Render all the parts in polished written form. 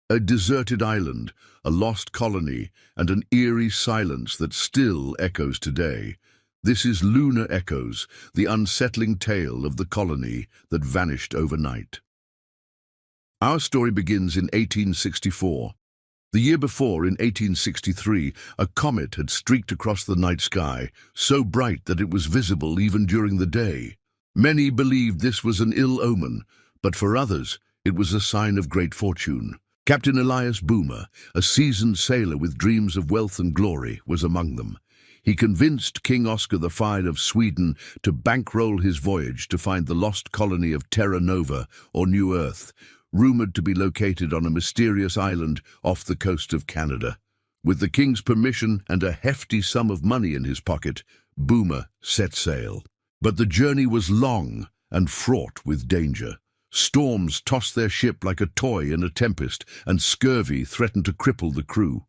A deserted island, a lost colony, and an eerie silence that still echoes today. This is Lunar Echoes, the unsettling tale of the colony that vanished overnight. Our story begins in 1864. The year before, in 1863, a comet had streaked across the night sky, so bright that it was visible even during the day. Many believed this was an ill omen, but for others, it was a sign of great fortune. Captain Elias Boomer, a seasoned sailor with dreams of wealth and glory, was among them. He convinced King Oscar V of Sweden to bankroll his voyage to find the lost colony of Terra Nova, or New Earth, rumored to be located on a mysterious island off the coast of Canada. With the king's permission and a hefty sum of money in his pocket, Boomer set sail. But the journey was long and fraught with danger. Storms tossed their ship like a toy in a tempest, and scurvy threatened to cripple the crew.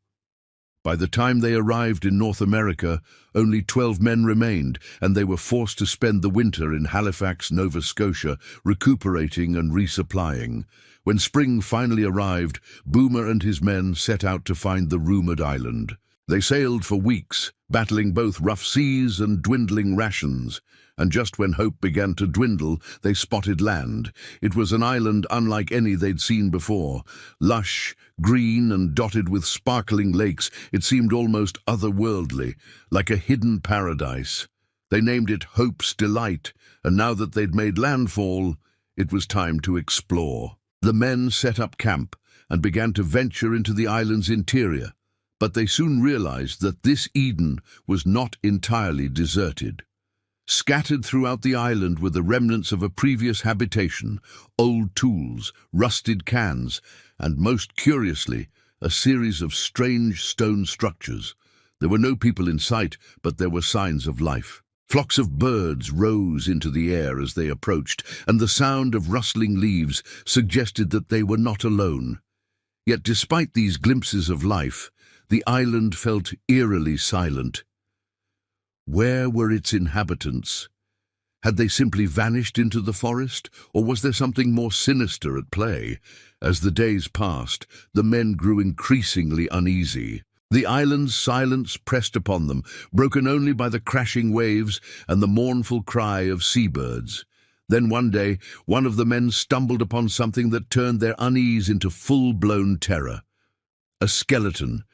By the time they arrived in North America, only 12 men remained, and they were forced to spend the winter in Halifax, Nova Scotia, recuperating and resupplying. When spring finally arrived, Boomer and his men set out to find the rumored island. They sailed for weeks, battling both rough seas and dwindling rations. And just when hope began to dwindle, they spotted land. It was an island unlike any they'd seen before. Lush, green, and dotted with sparkling lakes, it seemed almost otherworldly, like a hidden paradise. They named it Hope's Delight, and now that they'd made landfall, it was time to explore. The men set up camp and began to venture into the island's interior, but they soon realized that this Eden was not entirely deserted. Scattered throughout the island were the remnants of a previous habitation, old tools, rusted cans, and most curiously, a series of strange stone structures. There were no people in sight, but there were signs of life. Flocks of birds rose into the air as they approached, and the sound of rustling leaves suggested that they were not alone. Yet despite these glimpses of life, the island felt eerily silent. Where were its inhabitants? Had they simply vanished into the forest, or was there something more sinister at play? As the days passed, the men grew increasingly uneasy. The island's silence pressed upon them, broken only by the crashing waves and the mournful cry of seabirds. Then one day, one of the men stumbled upon something that turned their unease into full-blown terror. A skeleton,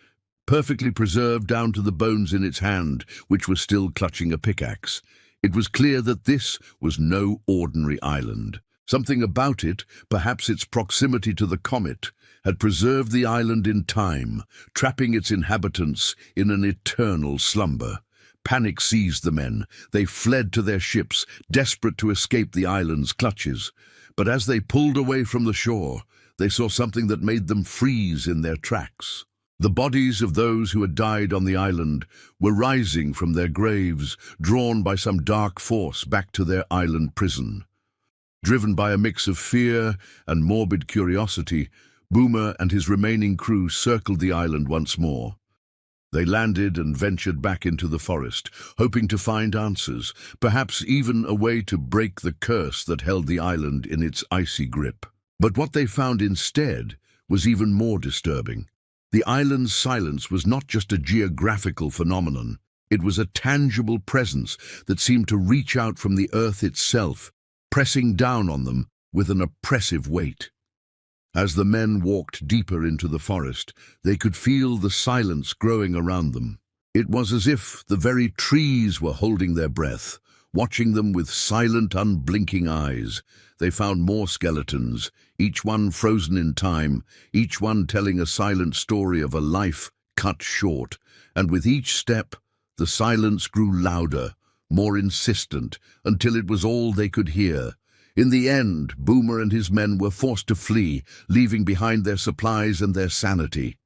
perfectly preserved down to the bones in its hand, which was still clutching a pickaxe. It was clear that this was no ordinary island. Something about it, perhaps its proximity to the comet, had preserved the island in time, trapping its inhabitants in an eternal slumber. Panic seized the men. They fled to their ships, desperate to escape the island's clutches. But as they pulled away from the shore, they saw something that made them freeze in their tracks. The bodies of those who had died on the island were rising from their graves, drawn by some dark force back to their island prison. Driven by a mix of fear and morbid curiosity, Boomer and his remaining crew circled the island once more. They landed and ventured back into the forest, hoping to find answers, perhaps even a way to break the curse that held the island in its icy grip. But what they found instead was even more disturbing. The island's silence was not just a geographical phenomenon. It was a tangible presence that seemed to reach out from the earth itself, pressing down on them with an oppressive weight. As the men walked deeper into the forest, they could feel the silence growing around them. It was as if the very trees were holding their breath, watching them with silent, unblinking eyes. They found more skeletons, each one frozen in time, each one telling a silent story of a life cut short. And with each step, the silence grew louder, more insistent, until it was all they could hear. In the end, Boomer and his men were forced to flee, leaving behind their supplies and their sanity.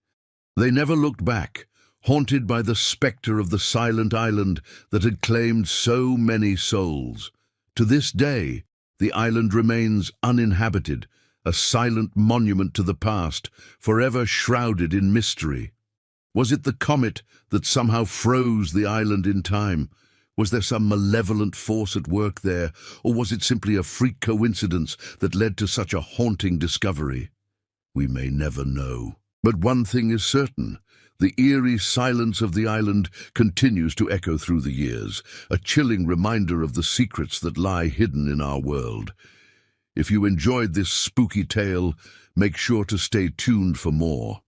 They never looked back, haunted by the specter of the silent island that had claimed so many souls. To this day, the island remains uninhabited, a silent monument to the past, forever shrouded in mystery. Was it the comet that somehow froze the island in time? Was there some malevolent force at work there, or was it simply a freak coincidence that led to such a haunting discovery? We may never know. But one thing is certain. The eerie silence of the island continues to echo through the years, a chilling reminder of the secrets that lie hidden in our world. If you enjoyed this spooky tale, make sure to stay tuned for more.